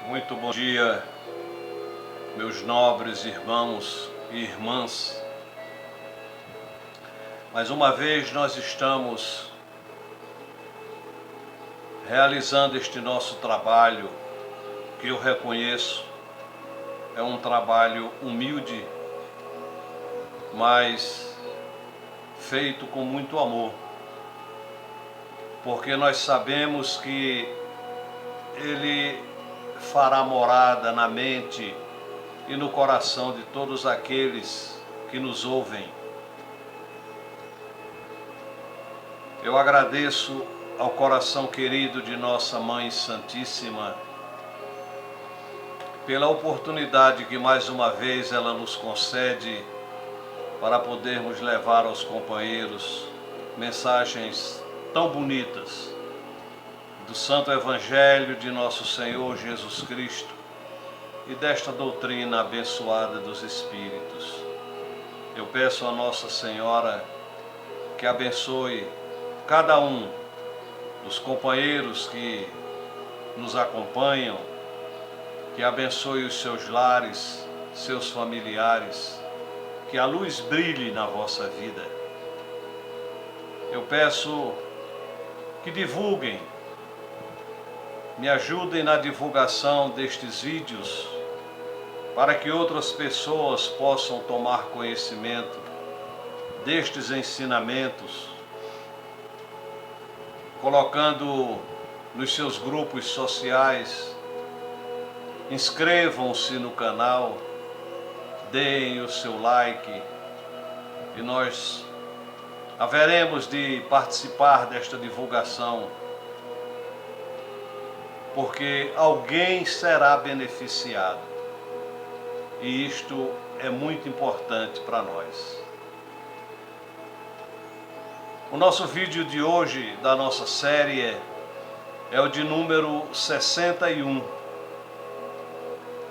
Muito bom dia, meus nobres irmãos e irmãs. Mais uma vez nós estamos realizando este nosso trabalho, que eu reconheço é um trabalho humilde, mas feito com muito amor, porque nós sabemos que Ele fará morada na mente e no coração de todos aqueles que nos ouvem. Eu agradeço ao coração querido de nossa Mãe Santíssima pela oportunidade que mais uma vez ela nos concede para podermos levar aos companheiros mensagens tão bonitas do Santo Evangelho de nosso Senhor Jesus Cristo e desta doutrina abençoada dos Espíritos. Eu peço a Nossa Senhora que abençoe cada um dos companheiros que nos acompanham, que abençoe os seus lares, seus familiares, que a luz brilhe na vossa vida. Eu peço que divulguem, me ajudem na divulgação destes vídeos, para que outras pessoas possam tomar conhecimento destes ensinamentos, colocando nos seus grupos sociais. Inscrevam-se no canal, deem o seu like e nós haveremos de participar desta divulgação, porque alguém será beneficiado, e isto é muito importante para nós. O nosso vídeo de hoje, da nossa série, é o de número 61,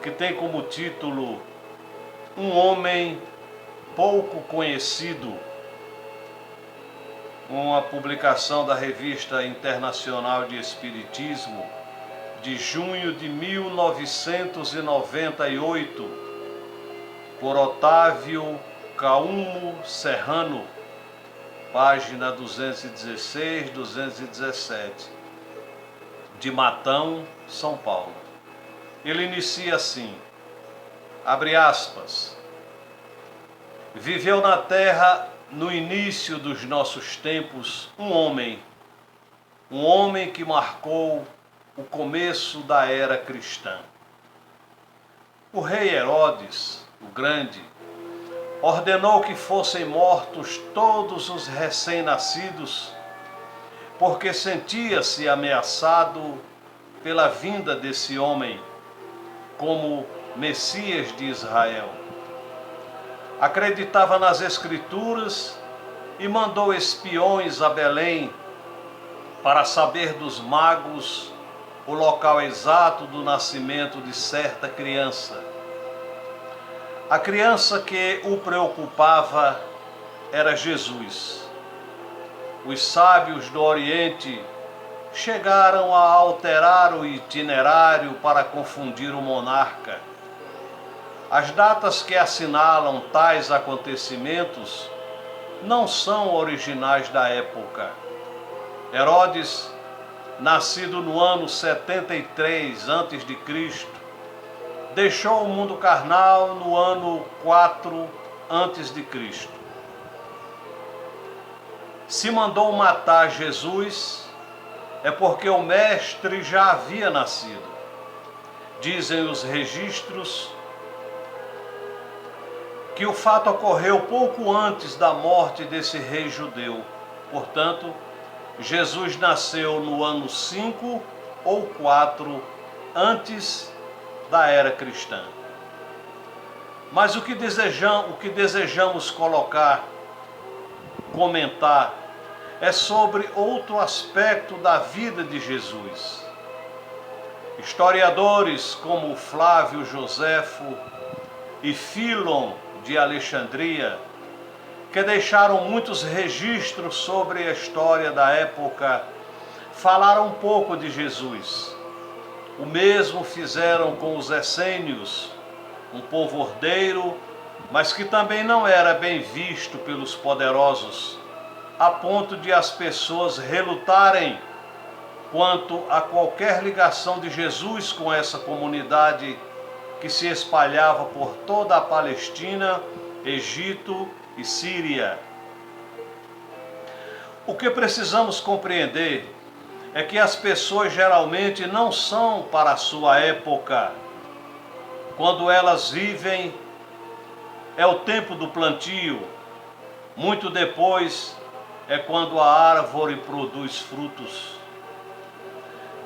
que tem como título Um Homem Pouco Conhecido, uma publicação da Revista Internacional de Espiritismo, de junho de 1998, por Otávio Caumo Serrano, página 216, 217, de Matão, São Paulo. Ele inicia assim, abre aspas: viveu na terra, no início dos nossos tempos, um homem que marcou o começo da era cristã. O rei Herodes, o Grande, ordenou que fossem mortos todos os recém-nascidos, porque sentia-se ameaçado pela vinda desse homem como Messias de Israel. Acreditava nas Escrituras e mandou espiões a Belém para saber dos magos o local exato do nascimento de certa criança. A criança que o preocupava era Jesus. Os sábios do Oriente chegaram a alterar o itinerário para confundir o monarca. As datas que assinalam tais acontecimentos não são originais da época. Herodes, nascido no ano 73 a.C., deixou o mundo carnal no ano 4 a.C. Se mandou matar Jesus, é porque o mestre já havia nascido. Dizem os registros que o fato ocorreu pouco antes da morte desse rei judeu. Portanto, Jesus nasceu no ano 5 ou 4 antes da era cristã. Mas o que desejamos comentar, é sobre outro aspecto da vida de Jesus. Historiadores como Flávio Joséfo e Fílon de Alexandria, que deixaram muitos registros sobre a história da época, falaram um pouco de Jesus. O mesmo fizeram com os essênios, um povo ordeiro, mas que também não era bem visto pelos poderosos, a ponto de as pessoas relutarem quanto a qualquer ligação de Jesus com essa comunidade que se espalhava por toda a Palestina, Egito e Síria. O que precisamos compreender é que as pessoas geralmente não são para a sua época. Quando elas vivem, é o tempo do plantio. Muito depois é quando a árvore produz frutos.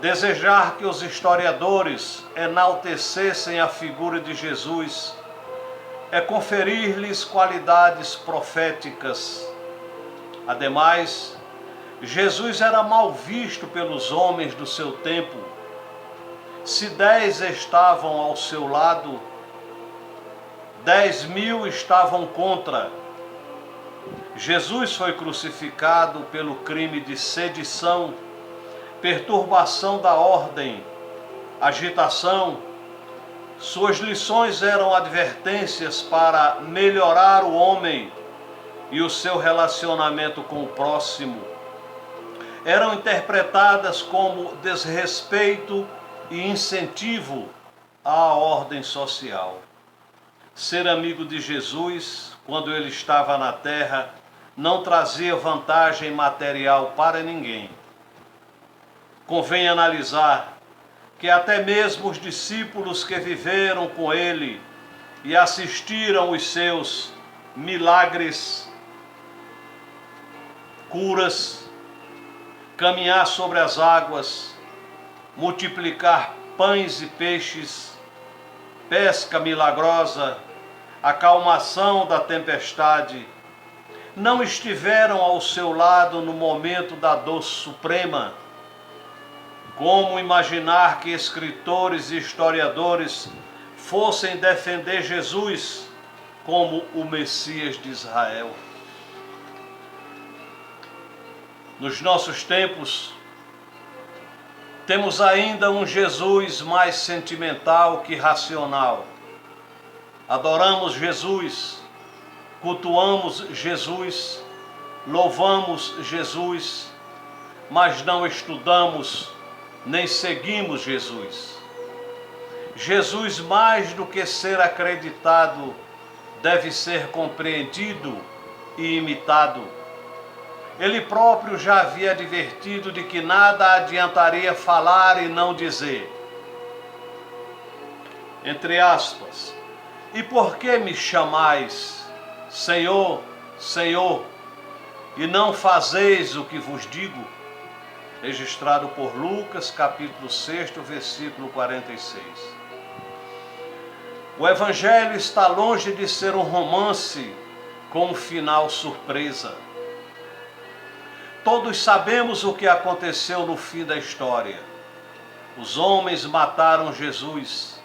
Desejar que os historiadores enaltecessem a figura de Jesus é conferir-lhes qualidades proféticas. Ademais, Jesus era mal visto pelos homens do seu tempo. Se 10 estavam ao seu lado, 10.000 estavam contra. Jesus foi crucificado pelo crime de sedição, perturbação da ordem, agitação. Suas lições eram advertências para melhorar o homem e o seu relacionamento com o próximo. Eram interpretadas como desrespeito e incentivo à ordem social. Ser amigo de Jesus, quando ele estava na terra, não trazia vantagem material para ninguém. Convém analisar que até mesmo os discípulos que viveram com ele e assistiram os seus milagres, curas, caminhar sobre as águas, multiplicar pães e peixes, pesca milagrosa, acalmação da tempestade, não estiveram ao seu lado no momento da dor suprema. Como imaginar que escritores e historiadores fossem defender Jesus como o Messias de Israel? Nos nossos tempos, temos ainda um Jesus mais sentimental que racional. Adoramos Jesus, cultuamos Jesus, louvamos Jesus, mas não estudamos nem seguimos Jesus. Jesus, mais do que ser acreditado, deve ser compreendido e imitado. Ele próprio já havia advertido de que nada adiantaria falar e não dizer. Entre aspas, e por que me chamais, Senhor, Senhor, e não fazeis o que vos digo? Registrado por Lucas, capítulo 6, versículo 46. O Evangelho está longe de ser um romance com um final surpresa. Todos sabemos o que aconteceu no fim da história. Os homens mataram Jesus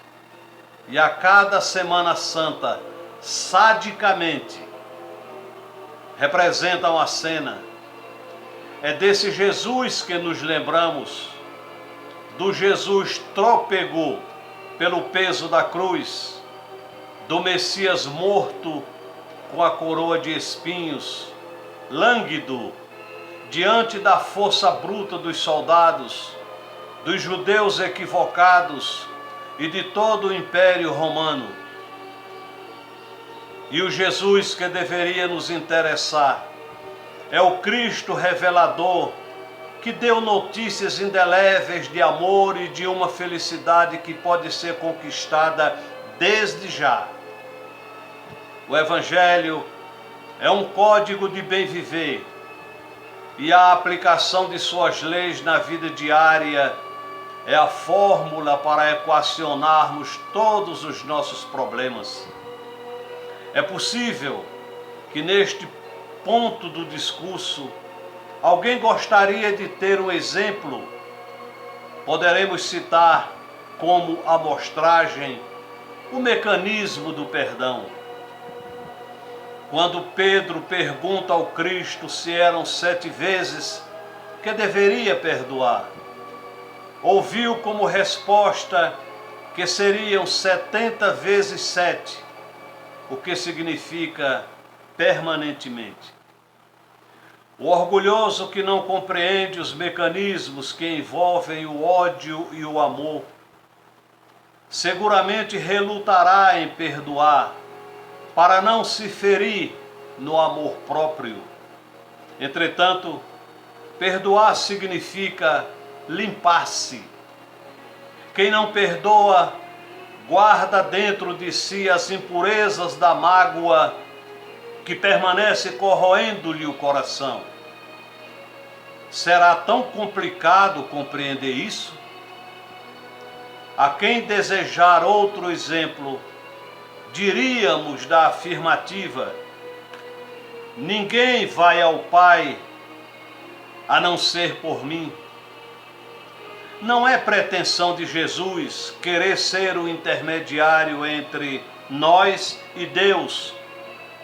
e a cada Semana Santa, sadicamente, representam a cena. É desse Jesus que nos lembramos, do Jesus trôpego pelo peso da cruz, do Messias morto com a coroa de espinhos, lânguido diante da força bruta dos soldados, dos judeus equivocados e de todo o Império Romano. E o Jesus que deveria nos interessar é o Cristo revelador, que deu notícias indeléveis de amor e de uma felicidade que pode ser conquistada desde já. O Evangelho é um código de bem viver e a aplicação de suas leis na vida diária é a fórmula para equacionarmos todos os nossos problemas. É possível que neste ponto do discurso alguém gostaria de ter um exemplo. Poderemos citar como amostragem o mecanismo do perdão. Quando Pedro pergunta ao Cristo se eram 7 vezes que deveria perdoar, ouviu como resposta que seriam 70 vezes 7, o que significa permanentemente. O orgulhoso que não compreende os mecanismos que envolvem o ódio e o amor, seguramente relutará em perdoar, para não se ferir no amor próprio. Entretanto, perdoar significa limpar-se. Quem não perdoa, guarda dentro de si as impurezas da mágoa que permanece corroendo-lhe o coração. Será tão complicado compreender isso? A quem desejar outro exemplo, diríamos da afirmativa: ninguém vai ao Pai a não ser por mim. Não é pretensão de Jesus querer ser o intermediário entre nós e Deus,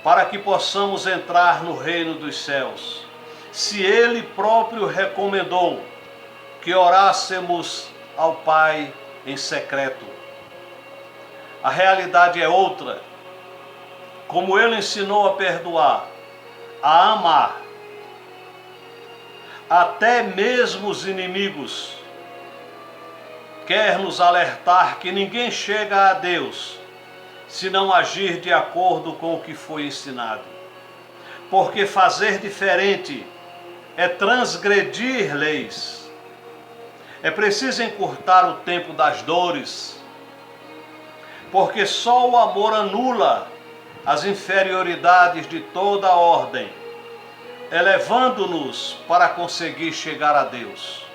para que possamos entrar no reino dos céus. Se Ele próprio recomendou que orássemos ao Pai em secreto. A realidade é outra. Como Ele ensinou a perdoar, a amar, até mesmo os inimigos, quer nos alertar que ninguém chega a Deus se não agir de acordo com o que foi ensinado. Porque fazer diferente é transgredir leis. É preciso encurtar o tempo das dores, porque só o amor anula as inferioridades de toda a ordem, elevando-nos para conseguir chegar a Deus.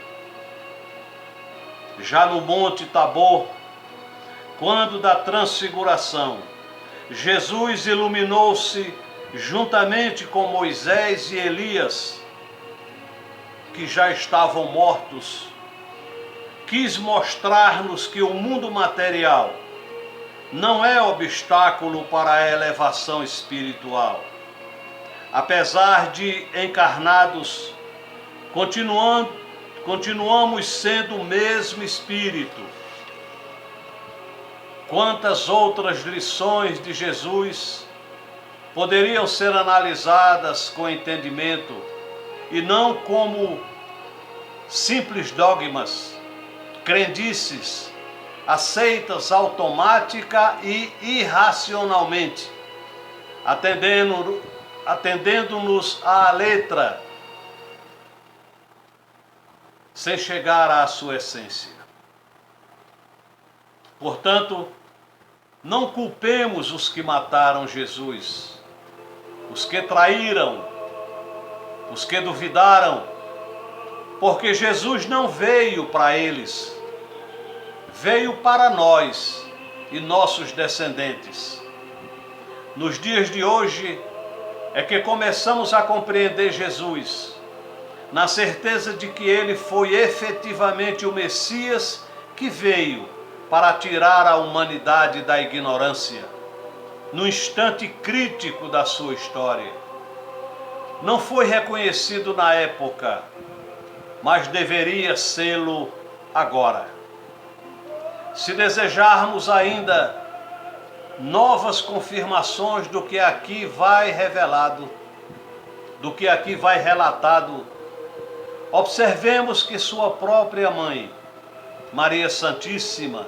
Já no Monte Tabor, quando da transfiguração, Jesus iluminou-se juntamente com Moisés e Elias, que já estavam mortos, quis mostrar-nos que o mundo material não é obstáculo para a elevação espiritual. Apesar de encarnados, continuamos sendo o mesmo Espírito. Quantas outras lições de Jesus poderiam ser analisadas com entendimento e não como simples dogmas, crendices, aceitas automática e irracionalmente, atendendo-nos à letra, sem chegar à sua essência. Portanto, não culpemos os que mataram Jesus, os que traíram, os que duvidaram, porque Jesus não veio para eles, veio para nós e nossos descendentes. Nos dias de hoje é que começamos a compreender Jesus, na certeza de que Ele foi efetivamente o Messias que veio para tirar a humanidade da ignorância, no instante crítico da sua história. Não foi reconhecido na época, mas deveria sê-lo agora. Se desejarmos ainda novas confirmações do que aqui vai revelado, do que aqui vai relatado, observemos que sua própria mãe, Maria Santíssima,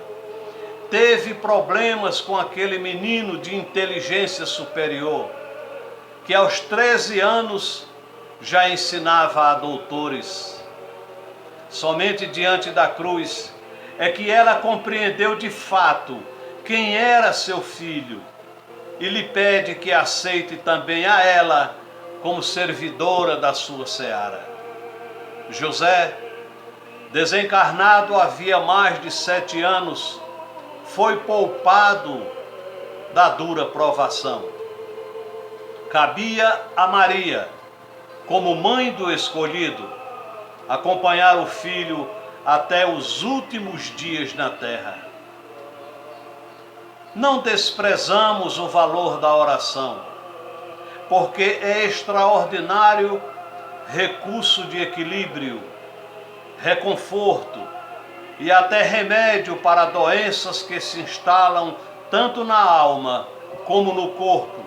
teve problemas com aquele menino de inteligência superior, que aos 13 anos já ensinava a doutores. Somente diante da cruz é que ela compreendeu de fato quem era seu filho e lhe pede que aceite também a ela como servidora da sua seara. José, desencarnado havia mais de 7 anos, foi poupado da dura provação. Cabia a Maria, como mãe do escolhido, acompanhar o filho até os últimos dias na terra. Não desprezamos o valor da oração, porque é extraordinário recurso de equilíbrio, reconforto e até remédio para doenças que se instalam tanto na alma como no corpo.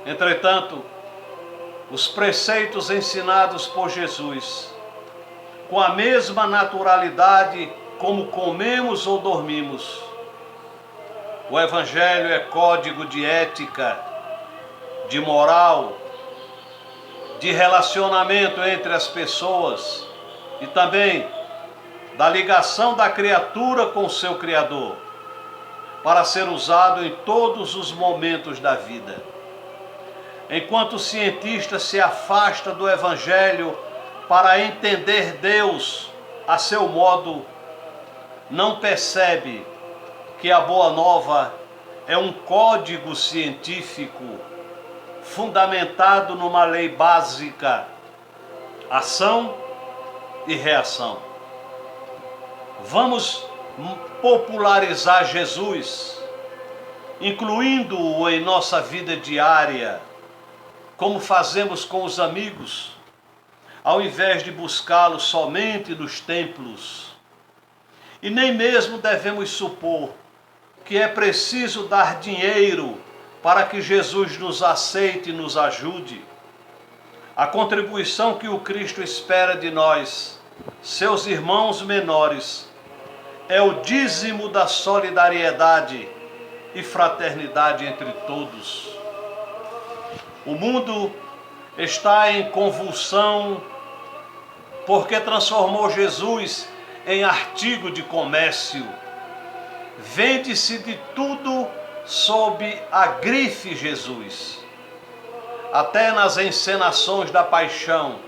Entretanto, os preceitos ensinados por Jesus, com a mesma naturalidade como comemos ou dormimos. O Evangelho é código de ética, de moral, de relacionamento entre as pessoas e também da ligação da criatura com seu Criador, para ser usado em todos os momentos da vida. Enquanto o cientista se afasta do Evangelho para entender Deus a seu modo, não percebe que a Boa Nova é um código científico fundamentado numa lei básica: ação e reação. Vamos popularizar Jesus, incluindo-o em nossa vida diária, como fazemos com os amigos, ao invés de buscá-lo somente nos templos. E nem mesmo devemos supor que é preciso dar dinheiro para que Jesus nos aceite e nos ajude. A contribuição que o Cristo espera de nós, seus irmãos menores, é o dízimo da solidariedade e fraternidade entre todos. O mundo está em convulsão porque transformou Jesus em artigo de comércio. Vende-se de tudo sob a grife Jesus. Até nas encenações da paixão,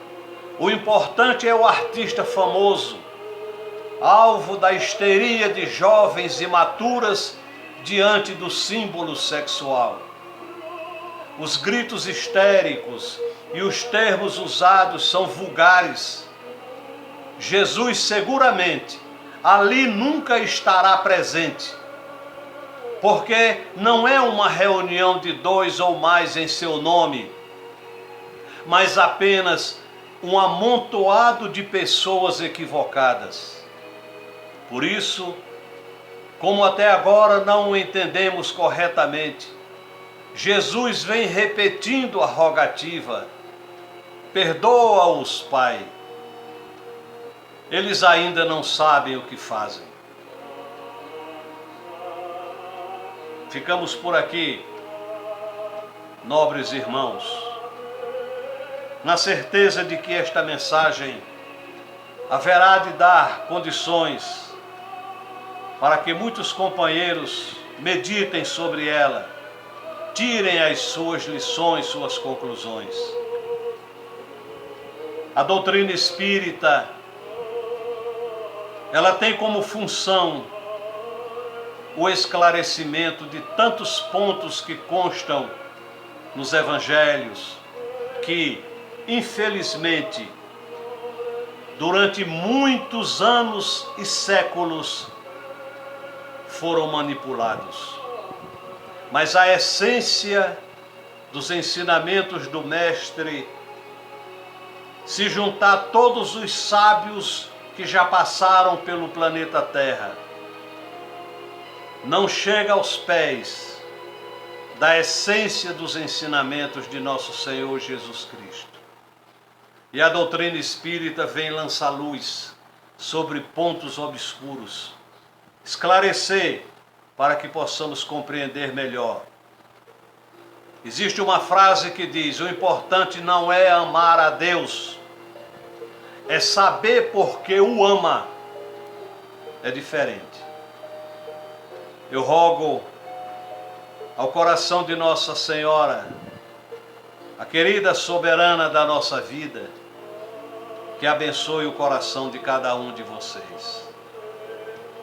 o importante é o artista famoso, alvo da histeria de jovens imaturas diante do símbolo sexual. Os gritos histéricos e os termos usados são vulgares. Jesus seguramente ali nunca estará presente, porque não é uma reunião de 2 ou mais em seu nome, mas apenas um amontoado de pessoas equivocadas. Por isso, como até agora não o entendemos corretamente, Jesus vem repetindo a rogativa: perdoa-os, Pai. Eles ainda não sabem o que fazem. Ficamos por aqui, nobres irmãos, na certeza de que esta mensagem haverá de dar condições para que muitos companheiros meditem sobre ela, tirem as suas lições, suas conclusões. A doutrina espírita, ela tem como função o esclarecimento de tantos pontos que constam nos evangelhos, que, infelizmente, durante muitos anos e séculos foram manipulados. Mas a essência dos ensinamentos do Mestre, se juntar todos os sábios que já passaram pelo planeta Terra, não chega aos pés da essência dos ensinamentos de nosso Senhor Jesus Cristo. E a doutrina espírita vem lançar luz sobre pontos obscuros, esclarecer para que possamos compreender melhor. Existe uma frase que diz: o importante não é amar a Deus, é saber por que o ama. É diferente. Eu rogo ao coração de Nossa Senhora, a querida soberana da nossa vida, que abençoe o coração de cada um de vocês.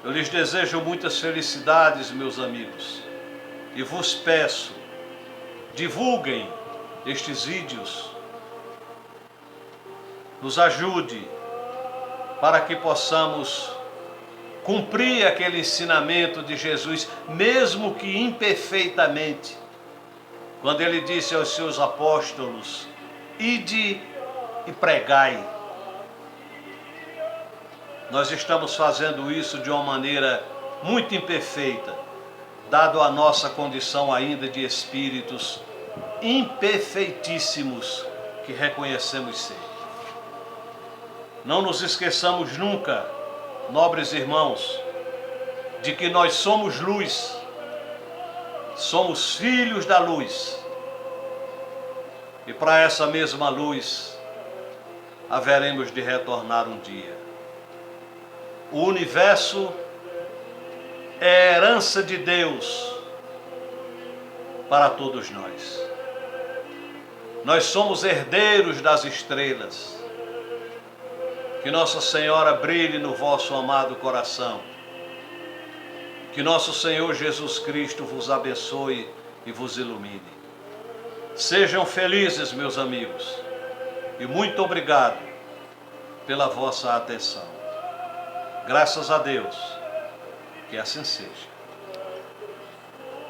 Eu lhes desejo muitas felicidades, meus amigos, e vos peço, divulguem estes vídeos, nos ajude para que possamos cumprir aquele ensinamento de Jesus, mesmo que imperfeitamente, quando ele disse aos seus apóstolos: ide e pregai. Nós estamos fazendo isso de uma maneira muito imperfeita, dado a nossa condição ainda de espíritos imperfeitíssimos que reconhecemos ser. Não nos esqueçamos nunca, nobres irmãos, de que nós somos luz, somos filhos da luz. E para essa mesma luz, haveremos de retornar um dia. O universo é herança de Deus para todos nós. Nós somos herdeiros das estrelas. Que Nossa Senhora brilhe no vosso amado coração. Que nosso Senhor Jesus Cristo vos abençoe e vos ilumine. Sejam felizes, meus amigos, e muito obrigado pela vossa atenção. Graças a Deus, que assim seja.